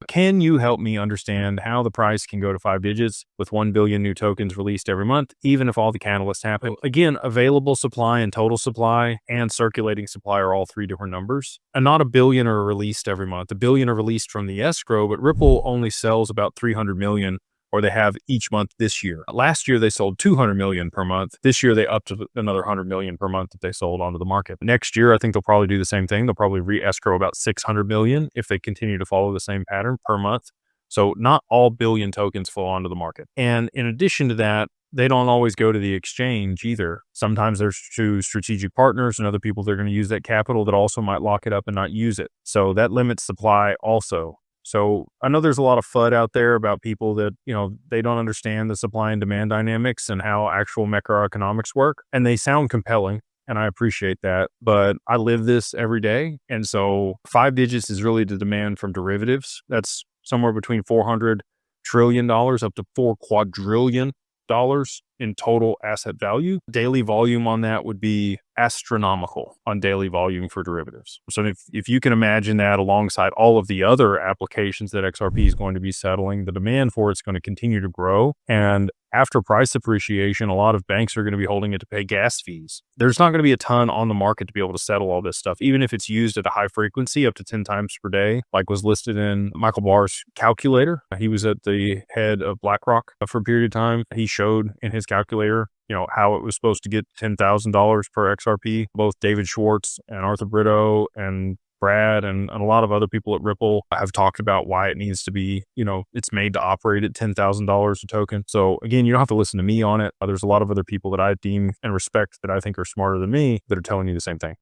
Can you help me understand how the price can go to 5 digits with 1 billion new tokens released every month, even if all the catalysts happen? Again, available supply and total supply and circulating supply are all three different numbers. And not a billion are released every month. A billion are released from the escrow, but Ripple only sells about 300 million, or they have each month this year. Last year, they sold 200 million per month. This year, they upped to another 100 million per month that they sold onto the market. Next year, I think they'll probably do the same thing. They'll probably re-escrow about 600 million if they continue to follow the same pattern per month. So not all billion tokens flow onto the market. And in addition to that, they don't always go to the exchange either. Sometimes there's two strategic partners and other people that are going to use that capital that also might lock it up and not use it. So that limits supply also. So I know there's a lot of FUD out there about people that, they don't understand the supply and demand dynamics and how actual macroeconomics work. And they sound compelling. And I appreciate that, but I live this every day. And so 5 digits is really the demand from derivatives. That's somewhere between $400 trillion up to $4 quadrillion in total asset value. Daily volume on that would be astronomical on daily volume for derivatives. So if you can imagine that alongside all of the other applications that XRP is going to be settling, the demand for it's going to continue to grow. And after price appreciation, a lot of banks are going to be holding it to pay gas fees. There's not going to be a ton on the market to be able to settle all this stuff, even if it's used at a high frequency up to 10 times per day, like was listed in Michael Barr's calculator. He was at the head of BlackRock for a period of time. He showed in his calculator, how it was supposed to get $10,000 per XRP. Both David Schwartz and Arthur Brito and Brad and a lot of other people at Ripple have talked about why it needs to be, it's made to operate at $10,000 a token. So again, you don't have to listen to me on it. There's a lot of other people that I deem and respect that I think are smarter than me that are telling you the same thing.